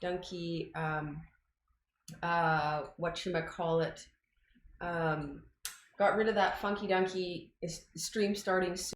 donkey, whatchamacallit, got rid of that funky donkey stream starting soon.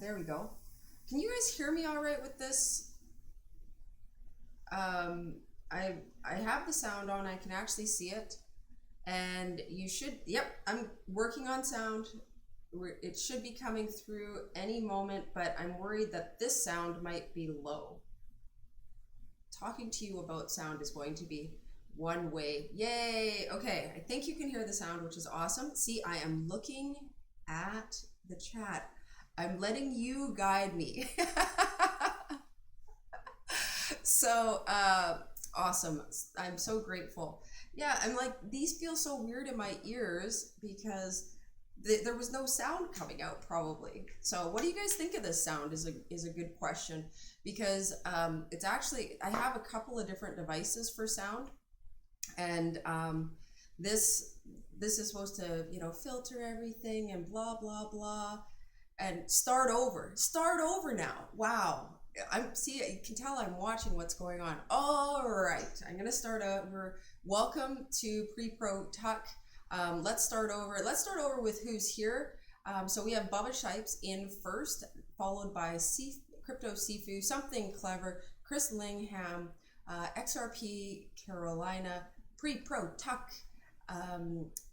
There we go. Can you guys hear me all right with this? Um, I have the sound on. I can actually see it, and you should. Yep, I'm working on sound. It should be coming through any moment, but I'm worried that this sound might be low. Talking to you about sound is going to be one way. Yay! Okay, I think you can hear the sound, which is awesome. See, I am looking at the chat. I'm letting you guide me. So awesome. I'm so grateful. Yeah, I'm like, these feel so weird in my ears because there was no sound coming out probably. So what do you guys think of this sound is a good question, because it's actually, I have a couple of different devices for sound, and this is supposed to, you know, filter everything and blah blah blah and start over now. Wow, you can tell I'm watching what's going on. All right, I'm gonna start over. Welcome to Pre-Pro Tuck. Let's start over. Let's start over with who's here. So we have Bubba Shipes in first, followed by Crypto Sifu, Something Clever, Chris Lingham, XRP Carolina, Pre-Pro Tuck.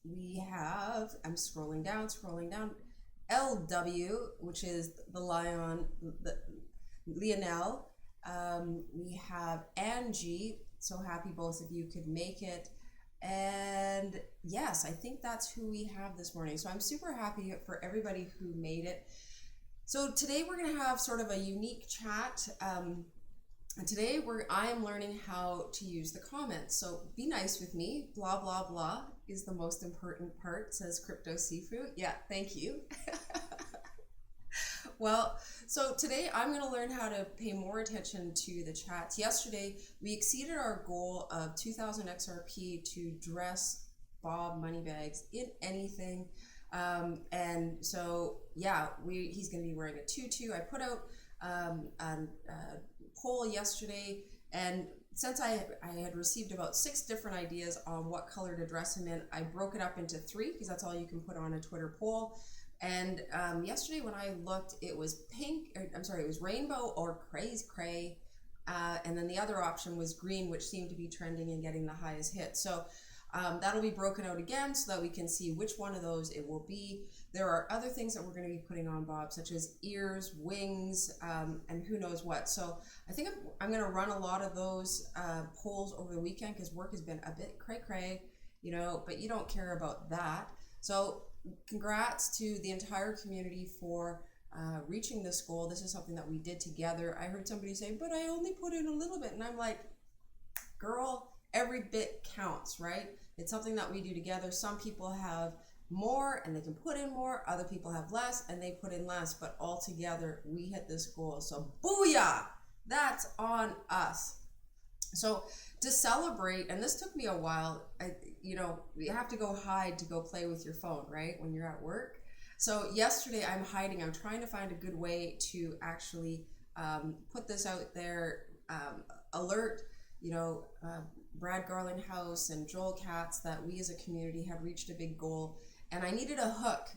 We have, I'm scrolling down, LW, which is the Lion, Lionel. We have Angie. So happy both of you could make it. And yes, I think that's who we have this morning. So I'm super happy for everybody who made it. So today we're going to have sort of a unique chat. And today I am learning how to use the comments. So be nice with me. Blah, blah, blah is the most important part, says Crypto Sifu. Yeah, thank you. Well, so today I'm going to learn how to pay more attention to the chats. Yesterday, we exceeded our goal of 2,000 XRP to dress Bob Moneybags in anything. And so, yeah, he's going to be wearing a tutu. I put out a poll yesterday, and since I had received about 6 different ideas on what color to dress him in, I broke it up into 3 because that's all you can put on a Twitter poll. And yesterday when I looked, it was it was rainbow or cray. And then the other option was green, which seemed to be trending and getting the highest hit. So that'll be broken out again so that we can see which one of those it will be. There are other things that we're going to be putting on Bob, such as ears, wings, and who knows what. So I think I'm going to run a lot of those polls over the weekend because work has been a bit cray, but you don't care about that. So congrats to the entire community for reaching this goal. This is something that we did together. I heard somebody say, but I only put in a little bit. And I'm like, girl, every bit counts, right? It's something that we do together. Some people have more and they can put in more. Other people have less and they put in less. But all together, we hit this goal. So booyah! That's on us. So to celebrate, and this took me a while, you have to go hide to go play with your phone, right? When you're at work. So yesterday I'm hiding. I'm trying to find a good way to actually put this out there, alert, Brad Garlinghouse and Joel Katz that we as a community have reached a big goal. And I needed a hook.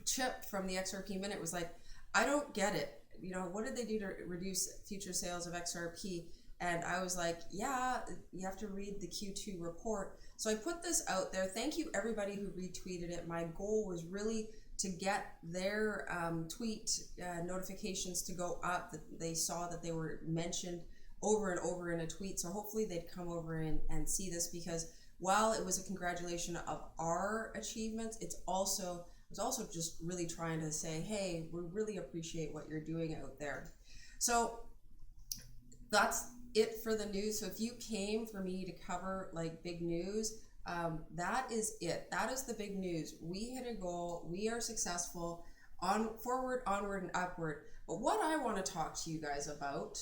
Chip from the XRP Minute was like, I don't get it. What did they do to reduce future sales of XRP? And I was like, yeah, you have to read the Q2 report. So I put this out there. Thank you everybody who retweeted it. My goal was really to get their tweet notifications to go up, that they saw that they were mentioned over and over in a tweet. So hopefully they'd come over and see this, because while it was a congratulation of our achievements, I was also just really trying to say, hey, we really appreciate what you're doing out there. So that's it for the news. So if you came for me to cover like big news, that is it. That is the big news. We hit a goal. We are successful. Forward, onward, and upward. But what I want to talk to you guys about,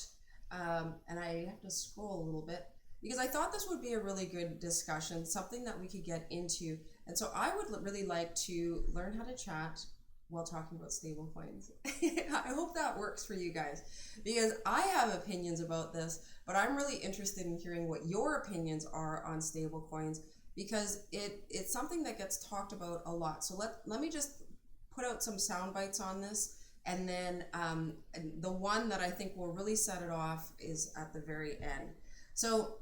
and I have to scroll a little bit because I thought this would be a really good discussion, something that we could get into. And so I would really like to learn how to chat while talking about stable coins. I hope that works for you guys, because I have opinions about this, but I'm really interested in hearing what your opinions are on stable coins, because it's something that gets talked about a lot. So let me just put out some sound bites on this, and then the one that I think will really set it off is at the very end. So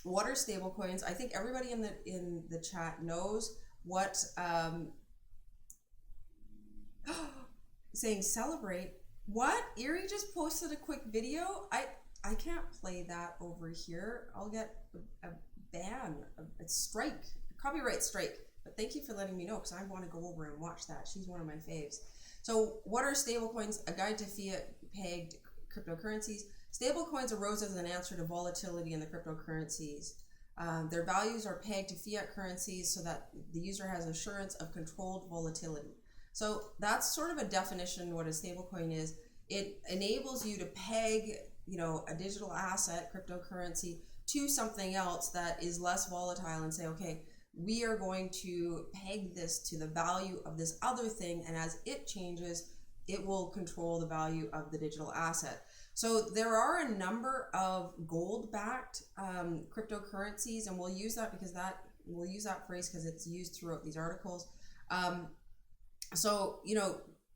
what are stable coins? I think everybody in the chat knows what saying celebrate. What? Erie just posted a quick video. I can't play that over here. I'll get a ban, a strike, a copyright strike. But thank you for letting me know, because I want to go over and watch that. She's one of my faves. So what are stablecoins? A guide to fiat pegged cryptocurrencies. Stablecoins arose as an answer to volatility in the cryptocurrencies. Their values are pegged to fiat currencies so that the user has assurance of controlled volatility. So that's sort of a definition what a stablecoin is. It enables you to peg, a digital asset, cryptocurrency, to something else that is less volatile and say, okay, we are going to peg this to the value of this other thing, and as it changes, it will control the value of the digital asset. So there are a number of gold-backed cryptocurrencies, and we'll use that phrase because it's used throughout these articles. So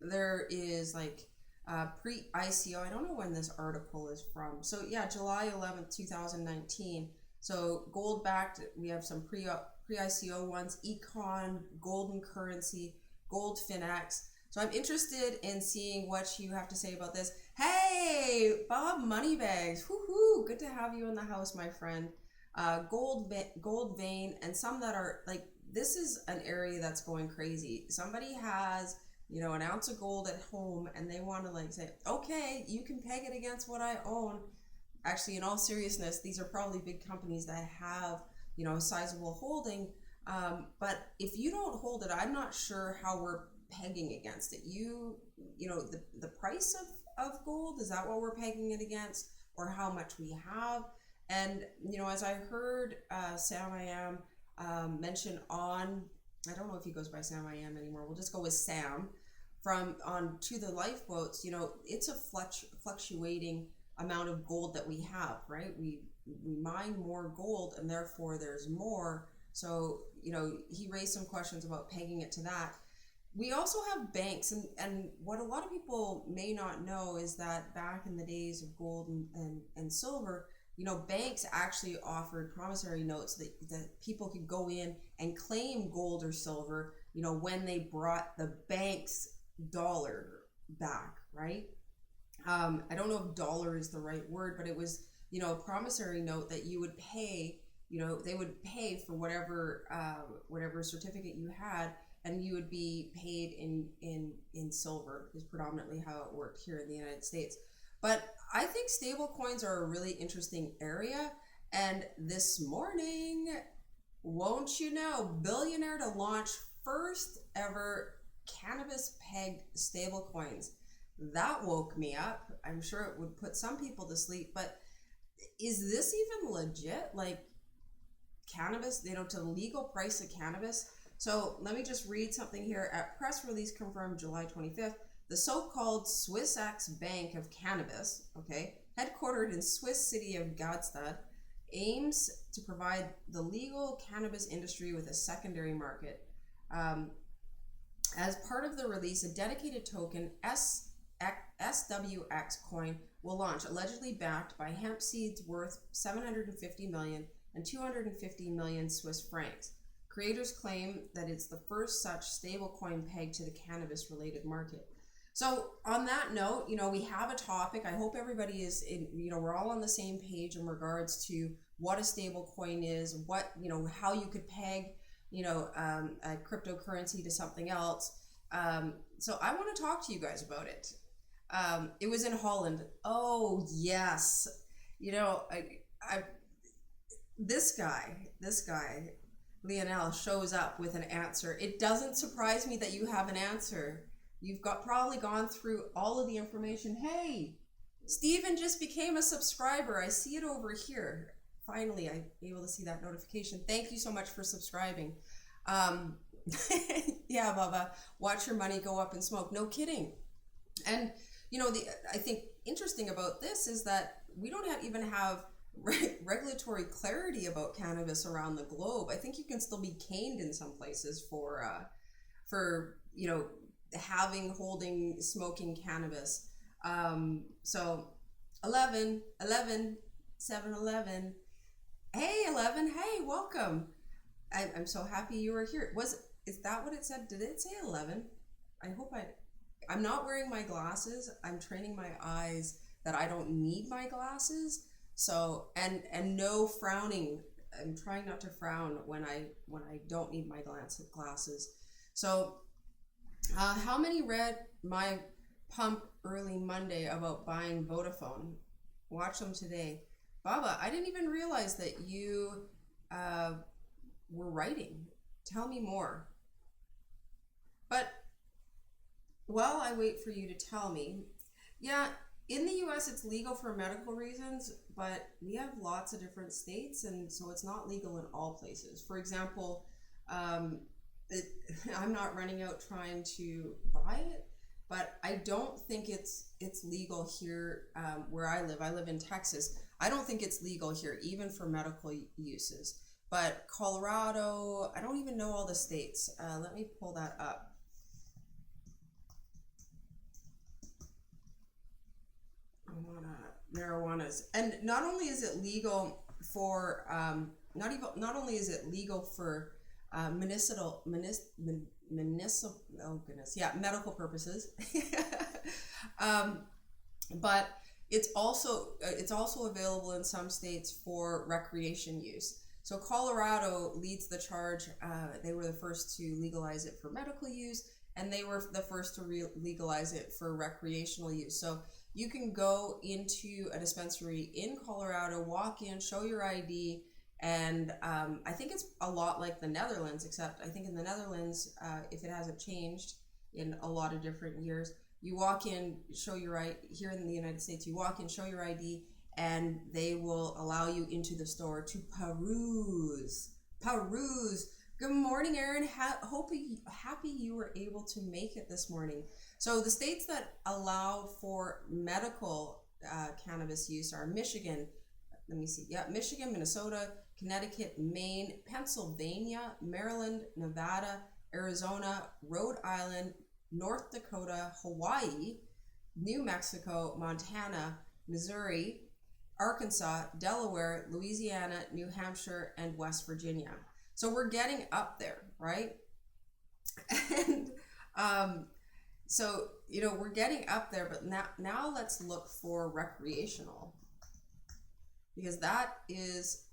there is like pre-ICO. I don't know when this article is from. So yeah, July 11th, 2019. So gold-backed. We have some pre-ICO ones: Econ, Golden Currency, Gold FinX. So I'm interested in seeing what you have to say about this. Hey, Bob Moneybags, woohoo! Good to have you in the house, my friend. Gold vein, and some that are like, this is an area that's going crazy. Somebody has, an ounce of gold at home, and they want to like say, okay, you can peg it against what I own. Actually, in all seriousness, these are probably big companies that have, a sizable holding. But if you don't hold it, I'm not sure how we're pegging against it. The price of gold, is that what we're pegging it against, or how much we have? And as I heard Sam I Am mention on, I don't know if he goes by Sam I Am anymore, we'll just go with Sam, from on To the Lifeboats, it's a fluctuating amount of gold that we have, right? We mine more gold, and therefore there's more. So he raised some questions about pegging it to that. We also have banks, and what a lot of people may not know is that back in the days of gold and silver, banks actually offered promissory notes that people could go in and claim gold or silver, when they brought the bank's dollar back, right? I don't know if dollar is the right word, but it was, a promissory note that you would pay, they would pay for whatever certificate you had, and you would be paid in silver, is predominantly how it worked here in the United States. But I think stable coins are a really interesting area. And this morning, won't you know, billionaire to launch first ever cannabis pegged stable coins. That woke me up. I'm sure it would put some people to sleep, but is this even legit? Like cannabis, to the legal price of cannabis? So let me just read something here. At press release confirmed July 25th, the so-called Swiss X Bank of Cannabis, headquartered in Swiss city of Gstaad, aims to provide the legal cannabis industry with a secondary market. As part of the release, a dedicated token, SWX coin, will launch, allegedly backed by hemp seeds worth 750 million and 250 million Swiss francs. Creators claim that it's the first such stablecoin pegged to the cannabis-related market. So on that note, we have a topic. I hope everybody is, we're all on the same page in regards to what a stablecoin is, how you could peg, a cryptocurrency to something else. So I want to talk to you guys about it. It was in Holland. Oh yes, this guy. Lionel shows up with an answer. It doesn't surprise me that you have an answer. You've probably gone through all of the information. Hey, Steven just became a subscriber. I see it over here. Finally, I'm able to see that notification. Thank you so much for subscribing. Yeah, Baba, watch your money go up in smoke. No kidding. And, I think interesting about this is that we don't even have regulatory clarity about cannabis around the globe. I think you can still be caned in some places for holding, smoking cannabis. So 7-Eleven. Hey 11, hey, welcome. I'm so happy you were here. Is that what it said? Did it say 11? I'm not wearing my glasses. I'm training my eyes that I don't need my glasses. So, and no frowning. I'm trying not to frown when I don't need my glasses. So, how many read my pump early Monday about buying Vodafone? Watch them today. Baba, I didn't even realize that you were writing. Tell me more. But while I wait for you to tell me, yeah, in the US it's legal for medical reasons, but we have lots of different states, and so it's not legal in all places. For example, I'm not running out trying to buy it, but I don't think it's legal here where I live. I live in Texas. I don't think it's legal here, even for medical uses. But Colorado, I don't even know all the states. Let me pull that up. Marijuana's, and not only is it legal for not only is it legal for medicinal medical purposes, but it's also available in some states for recreation use. So Colorado leads the charge. They were the first to legalize it for medical use, and they were the first to legalize it for recreational use. So you can go into a dispensary in Colorado, walk in, show your ID, and I think it's a lot like the Netherlands, except I think in the Netherlands, if it hasn't changed in a lot of different years, you walk in, show your ID. Here in the United States, you walk in, show your ID, and they will allow you into the store to peruse. Good morning, Erin. Happy you were able to make it this morning. So the states that allow for medical cannabis use are Michigan. Let me see. Yeah, Michigan, Minnesota, Connecticut, Maine, Pennsylvania, Maryland, Nevada, Arizona, Rhode Island, North Dakota, Hawaii, New Mexico, Montana, Missouri, Arkansas, Delaware, Louisiana, New Hampshire, and West Virginia. So we're getting up there, right? And so, we're getting up there, but now let's look for recreational, because that is,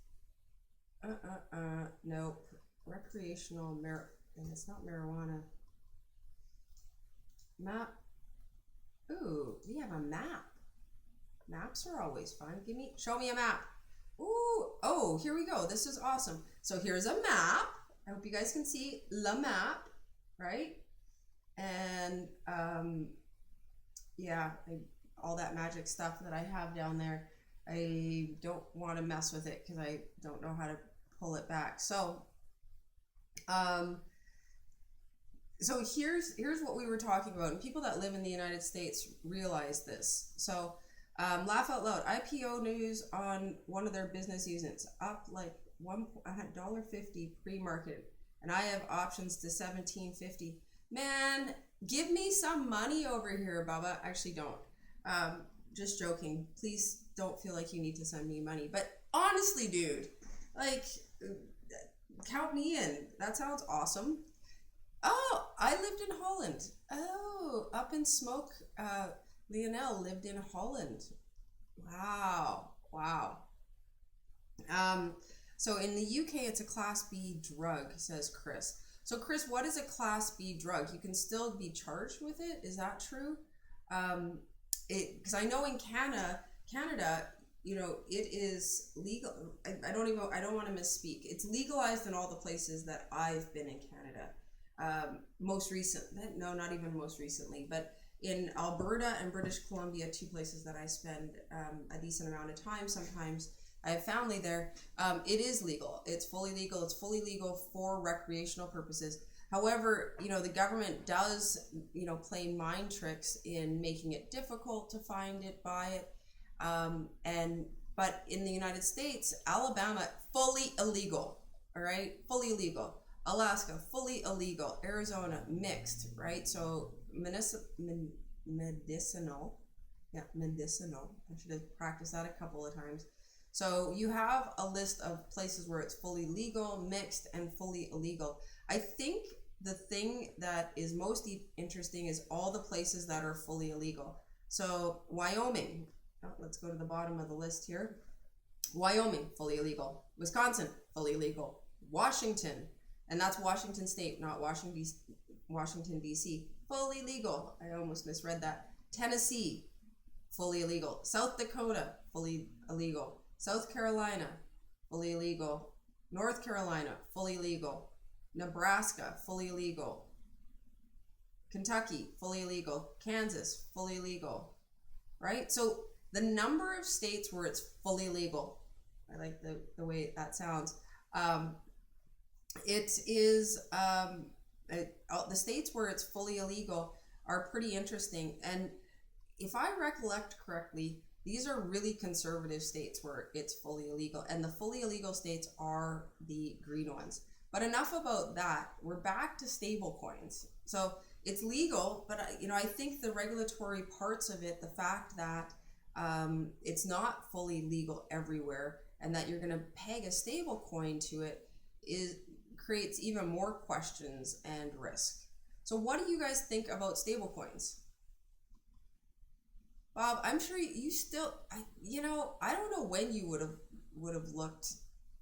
nope, recreational, and it's not marijuana. Map. Ooh, we have a map. Maps are always fun. Show me a map. Ooh, oh, here we go. This is awesome. So here's a map. I hope you guys can see the map, right? And all that magic stuff that I have down there, I don't want to mess with it because I don't know how to pull it back. So here's what we were talking about, and people that live in the United States realize this. So laugh out loud. IPO news on one of their business units up like $1.50 pre-market, and I have options to $17.50. Man, give me some money over here, Baba. Actually, don't. Just joking. Please don't feel like you need to send me money. But honestly, dude, like, count me in. That sounds awesome. Oh, I lived in Holland. Oh, up in smoke. Lionel lived in Holland. Wow. So in the UK, it's a Class B drug, says Chris. So Chris, what is a Class B drug? You can still be charged with it. Is that true? Because I know in Canada, it is legal. I don't want to misspeak. It's legalized in all the places that I've been in Canada. Most recent, no, not even most recently, but in Alberta and British Columbia, two places that I spend a decent amount of time. Sometimes I have family there. It is legal. It's fully legal. It's fully legal for recreational purposes. However, the government does, play mind tricks in making it difficult to find it, buy it. But in the United States, Alabama, fully illegal. All right, fully illegal. Alaska, fully illegal. Arizona, mixed, right? So medicinal. Yeah, medicinal. I should have practiced that a couple of times. So you have a list of places where it's fully legal, mixed, and fully illegal. I think the thing that is most interesting is all the places that are fully illegal. So Wyoming, let's go to the bottom of the list here. Wyoming, fully illegal. Wisconsin, fully illegal. Washington, and that's Washington State, not Washington, D.C., fully legal. I almost misread that. Tennessee, fully illegal. South Dakota, fully illegal. South Carolina, fully illegal. North Carolina, fully legal. Nebraska, fully illegal. Kentucky, fully illegal. Kansas, fully legal. Right? So the number of states where it's fully legal, I like the way that sounds. It is the states where it's fully illegal are pretty interesting. And if I recollect correctly, these are really conservative states where it's fully illegal, and the fully illegal states are the green ones. But enough about that. We're back to stable coins. So it's legal, but I think the regulatory parts of it, the fact that it's not fully legal everywhere, and that you're going to peg a stable coin to it, creates even more questions and risk. So what do you guys think about stable coins? Bob, I'm sure you still, I don't know when you would have looked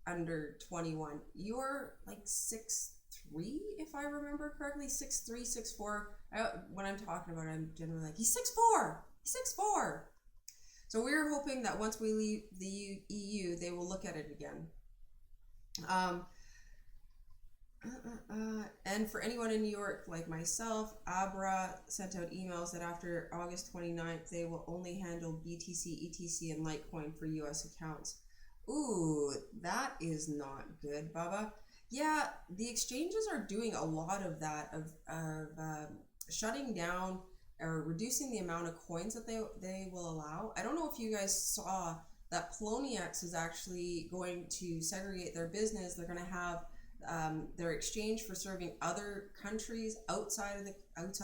under 21. You're like 6'3", if I remember correctly, 6'3", 6'4". When I'm talking about it, I'm generally like, he's 6'4", he's 6'4". So we're hoping that once we leave the EU, they will look at it again. And for anyone in New York like myself, Abra sent out emails that after August 29th, they will only handle BTC, ETC, and Litecoin for US accounts. Ooh, that is not good, Baba. Yeah, the exchanges are doing a lot of that, of shutting down or reducing the amount of coins that they will allow. I don't know if you guys saw that Poloniex is actually going to segregate their business. They're going to have their exchange for serving other countries outside of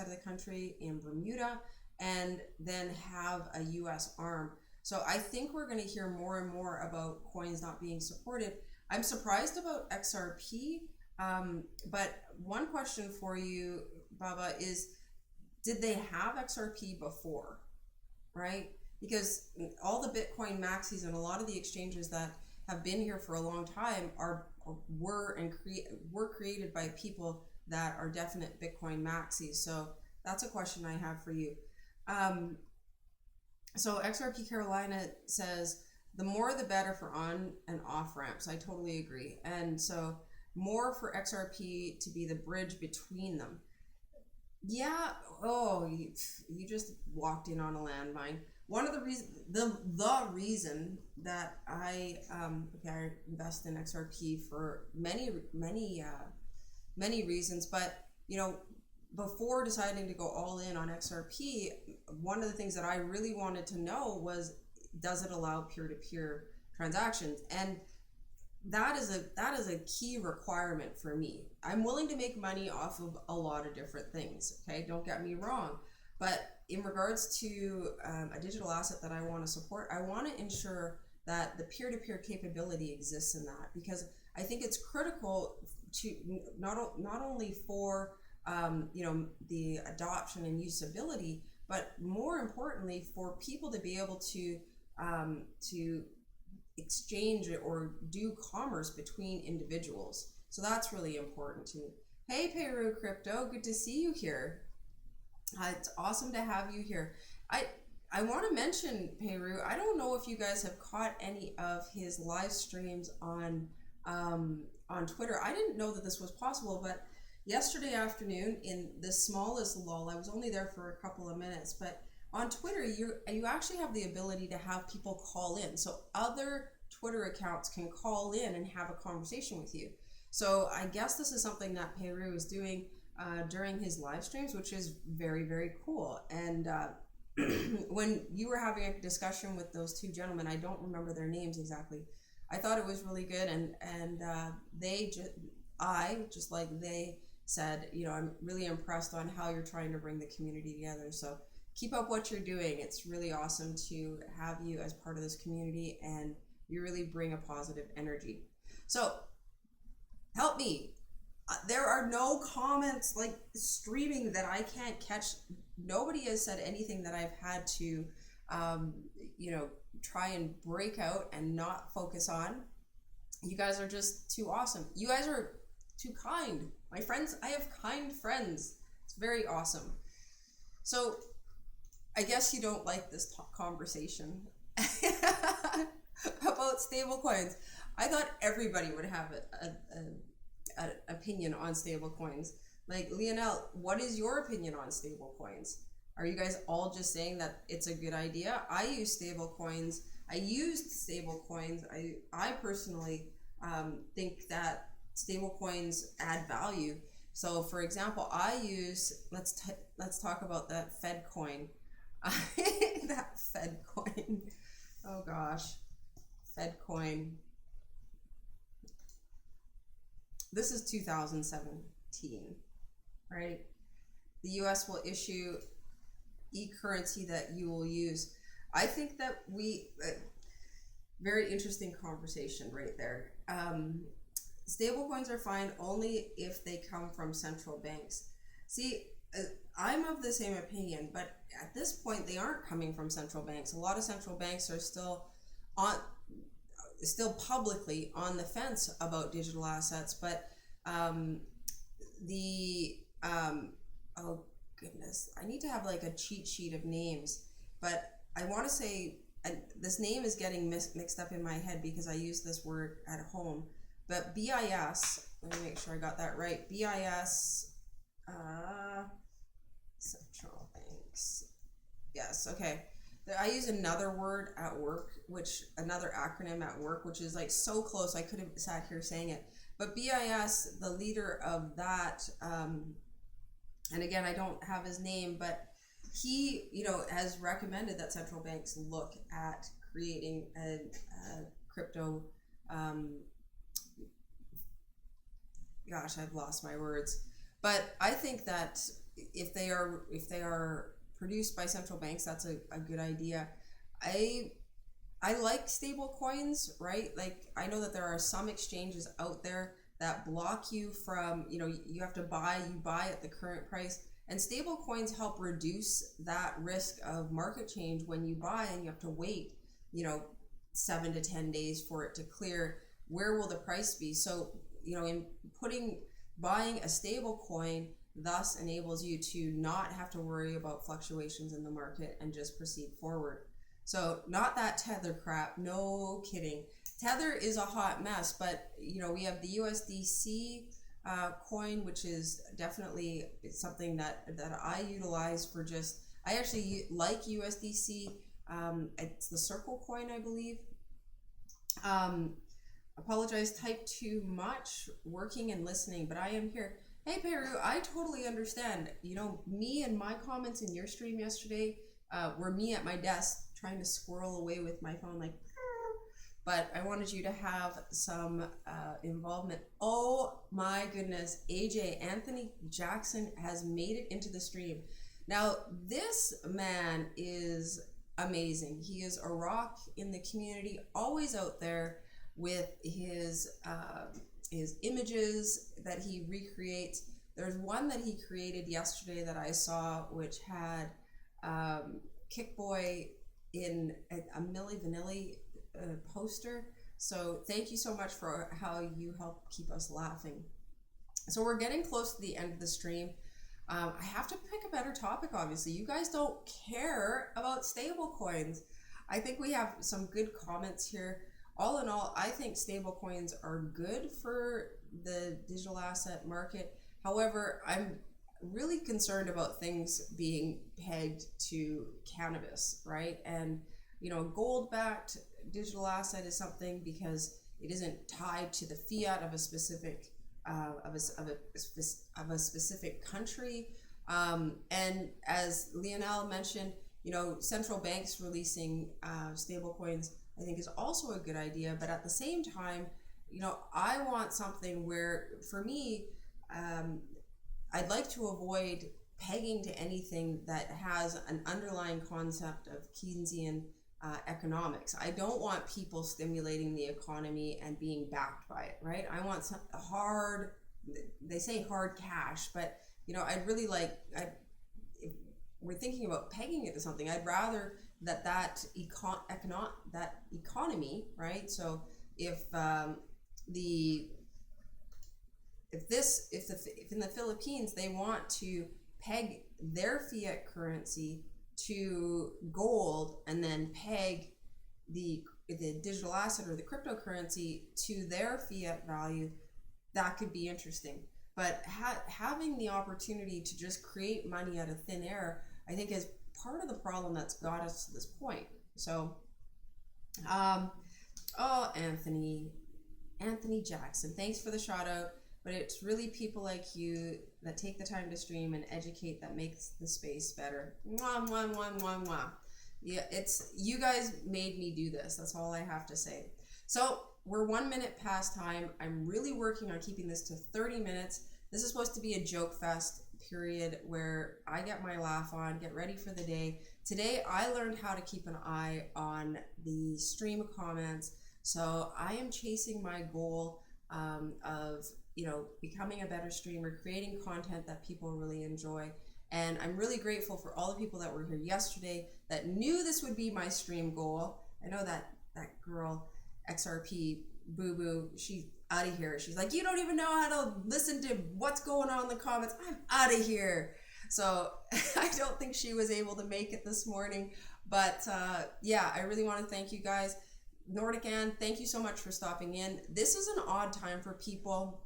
the country in Bermuda, and then have a US arm. So I think we're going to hear more and more about coins not being supported. I'm surprised about XRP, but one question for you, Baba, is did they have XRP before, right? Because all the Bitcoin maxis and a lot of the exchanges that have been here for a long time were created by people that are definite Bitcoin maxis. So that's a question I have for you. So XRP Carolina says, the more the better for on and off ramps. I totally agree. And so more for XRP to be the bridge between them. Yeah. Oh, you just walked in on a landmine. One of the reasons, the reason that I invest in XRP for many reasons, but before deciding to go all in on XRP, one of the things that I really wanted to know was, does it allow peer-to-peer transactions? And that is a key requirement for me. I'm willing to make money off of a lot of different things. Okay, don't get me wrong, but in regards to a digital asset that I want to support, I want to ensure that the peer-to-peer capability exists in that, because I think it's critical to not only for the adoption and usability, but more importantly for people to be able to exchange or do commerce between individuals. So that's really important to me. Hey, Peru Crypto, good to see you here. It's awesome to have you here. I want to mention, Peru, I don't know if you guys have caught any of his live streams on Twitter. I didn't know that this was possible, but yesterday afternoon, in the smallest lull, I was only there for a couple of minutes, but on Twitter, you actually have the ability to have people call in. So other Twitter accounts can call in and have a conversation with you. So I guess this is something that Peru is doing during his live streams, which is very, very cool. And when you were having a discussion with those two gentlemen, I don't remember their names exactly, I thought it was really good. And they said, I'm really impressed on how you're trying to bring the community together. So keep up what you're doing. It's really awesome to have you as part of this community, and you really bring a positive energy. So help me. There are no comments like streaming that I can't catch. Nobody has said anything that I've had to, try and break out and not focus on. You guys are just too awesome. You guys are too kind. My friends, I have kind friends. It's very awesome. So I guess you don't like this conversation about stablecoins. I thought everybody would have an opinion on stablecoins. Like, Lionel, what is your opinion on stablecoins? Are you guys all just saying that it's a good idea? I use stablecoins. I used stablecoins. I personally think that stablecoins add value So for example, I use, let's talk about that Fed coin. That Fed coin. Oh gosh. Fed coin. This is 2017, right? The US will issue e-currency that you will use. I think that very interesting conversation right there. Stable coins are fine only if they come from central banks. See, I'm of the same opinion, but at this point they aren't coming from central banks. A lot of central banks are still publicly on the fence about digital assets, but oh goodness, I need to have like a cheat sheet of names, but I want to say, and this name is getting mixed up in my head because I use this word at home, but BIS, let me make sure I got that right, BIS, central banks, yes, okay. I use another word at work, another acronym at work, which is like so close I could have sat here saying it. But BIS, the leader of that, and again, I don't have his name, but he, has recommended that central banks look at creating a crypto, gosh, I've lost my words. But I think that if they are produced by central banks, that's a good idea. I like stable coins, right? Like, I know that there are some exchanges out there that block you from, you have to buy at the current price, and stable coins help reduce that risk of market change when you buy and you have to wait, 7 to 10 days for it to clear. Where will the price be? So, in buying a stable coin thus enables you to not have to worry about fluctuations in the market and just proceed forward. So not that Tether crap, no kidding. Tether is a hot mess, but we have the USDC coin, which is definitely something that I utilize for I actually like USDC. It's the Circle coin, I believe. Apologize, type too much, working and listening, but I am here. Hey Peru, I totally understand. Me and my comments in your stream yesterday were me at my desk trying to squirrel away with my phone like, but I wanted you to have some involvement. Oh my goodness, AJ, Anthony Jackson has made it into the stream. Now, this man is amazing. He is a rock in the community, always out there with his images that he recreates. There's one that he created yesterday that I saw, which had Kickboy in a Milli Vanilli poster. So thank you so much for how you help keep us laughing. So we're getting close to the end of the stream. I have to pick a better topic, obviously. You guys don't care about stable coins. I think we have some good comments here. All in all, I think stable coins are good for the digital asset market. However, I'm really concerned about things being pegged to cannabis, right? And gold-backed digital asset is something because it isn't tied to the fiat of a specific specific country. And as Lionel mentioned, central banks releasing stable coins, I think, is also a good idea. But at the same time, I want something where, for me, I'd like to avoid pegging to anything that has an underlying concept of Keynesian economics. I don't want people stimulating the economy and being backed by it, right? I want some hard, they say hard cash, but I'd really like, if we're thinking about pegging it to something, I'd rather that economy, right? So if in the Philippines they want to peg their fiat currency to gold and then peg the digital asset or the cryptocurrency to their fiat value, that could be interesting. But having the opportunity to just create money out of thin air, I think, is part of the problem that's got us to this point. So, Anthony Jackson, thanks for the shout out. but it's really people like you that take the time to stream and educate that makes the space better. Mwah, mwah, mwah, mwah, mwah. Yeah, it's you guys made me do this. That's all I have to say. So we're 1 minute past time. I'm really working on keeping this to 30 minutes. This is supposed to be a joke fest period where I get my laugh on, get ready for the day. Today I learned how to keep an eye on the stream comments. So I am chasing my goal of becoming a better streamer, creating content that people really enjoy. And I'm really grateful for all the people that were here yesterday that knew this would be my stream goal. I know that girl, XRP Boo Boo, she's out of here. She's like, you don't even know how to listen to what's going on in the comments. I'm out of here. So I don't think she was able to make it this morning. But yeah, I really want to thank you guys. Nordic Ann, thank you so much for stopping in. This is an odd time for people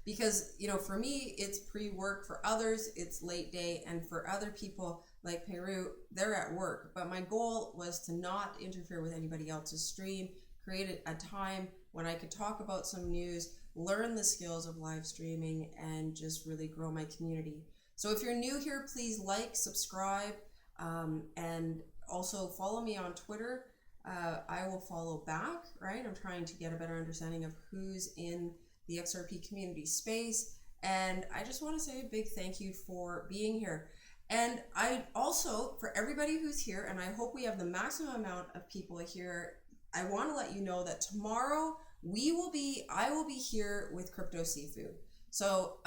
because, for me, it's pre-work. For others, it's late day. And for other people like Peru, they're at work. But my goal was to not interfere with anybody else's stream, create a time when I could talk about some news, learn the skills of live streaming, and just really grow my community. So if you're new here, please like, subscribe, and also follow me on Twitter. I will follow back, right? I'm trying to get a better understanding of who's in the XRP community space. And I just want to say a big thank you for being here. And I also, for everybody who's here, and I hope we have the maximum amount of people here, I want to let you know that tomorrow I will be here with Crypto Sifu. So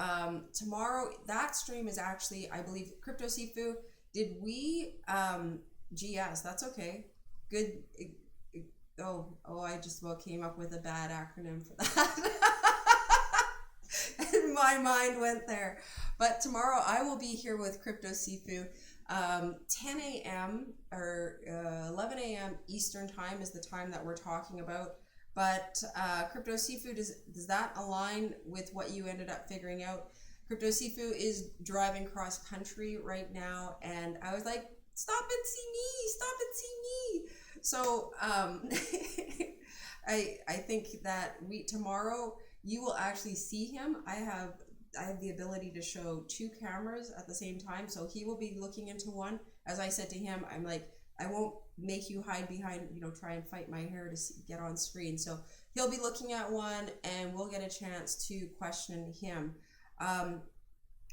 tomorrow, that stream is actually, I believe, Crypto Sifu, did we, GS, that's okay. Good. I just about came up with a bad acronym for that. And my mind went there. But tomorrow I will be here with Crypto Sifu. 10 a.m. or 11 a.m. Eastern time is the time that we're talking about. But Crypto Sifu, does that align with what you ended up figuring out? Crypto Sifu is driving cross country right now. And I was like, stop and see me, stop and see me. So I think that tomorrow you will actually see him. I have the ability to show 2 cameras at the same time. So he will be looking into one. As I said to him, I'm like, I won't make you hide behind, try and fight my hair to get on screen. So he'll be looking at one and we'll get a chance to question him.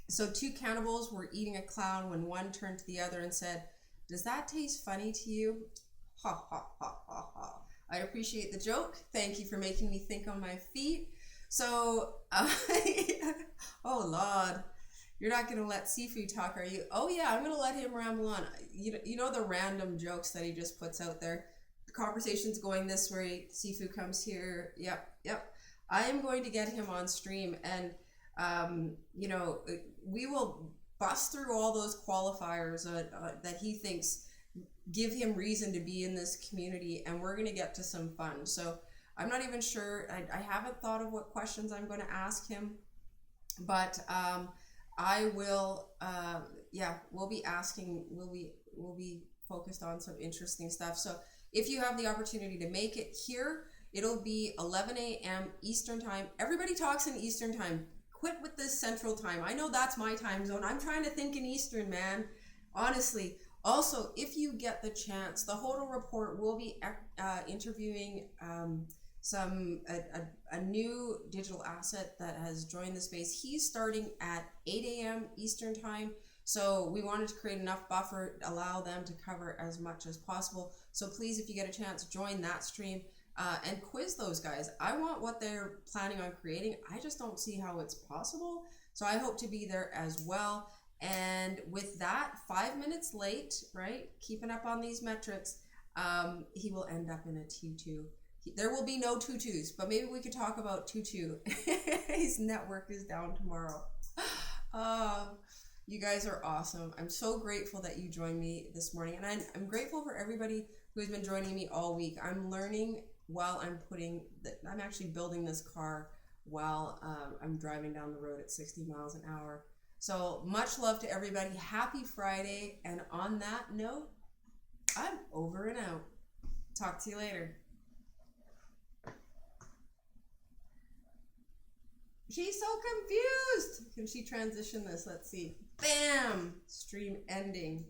So 2 cannibals were eating a clown when one turned to the other and said, "Does that taste funny to you?" Ha, ha, ha, ha, ha. I appreciate the joke. Thank you for making me think on my feet. So, oh Lord, you're not going to let Sifu talk, are you? Oh yeah, I'm going to let him ramble on. You know the random jokes that he just puts out there. The conversation's going this way. Sifu comes here. Yep. I am going to get him on stream, and we will bust through all those qualifiers that he thinks give him reason to be in this community, and we're going to get to some fun. So I'm not even sure. I haven't thought of what questions I'm going to ask him, but I will. We'll be asking. We'll be focused on some interesting stuff. So if you have the opportunity to make it here, it'll be 11 a.m. Eastern time. Everybody talks in Eastern time. Quit with this Central time. I know that's my time zone. I'm trying to think in Eastern, man. Honestly. Also, if you get the chance, the Hodl Report will be interviewing a new digital asset that has joined the space. He's starting at 8 a.m. Eastern time. So we wanted to create enough buffer, allow them to cover as much as possible. So please, if you get a chance, join that stream and quiz those guys. I want what they're planning on creating. I just don't see how it's possible. So I hope to be there as well. And with that, 5 minutes late, right? Keeping up on these metrics, he will end up in a T2. There will be no tutus, but maybe we could talk about tutu. His network is down tomorrow. You guys are awesome. I'm so grateful that you joined me this morning. And I'm grateful for everybody who has been joining me all week. I'm learning while I'm actually building this car while I'm driving down the road at 60 miles an hour. So much love to everybody. Happy Friday. And on that note, I'm over and out. Talk to you later. She's so confused. Can she transition this? Let's see. Bam! Stream ending.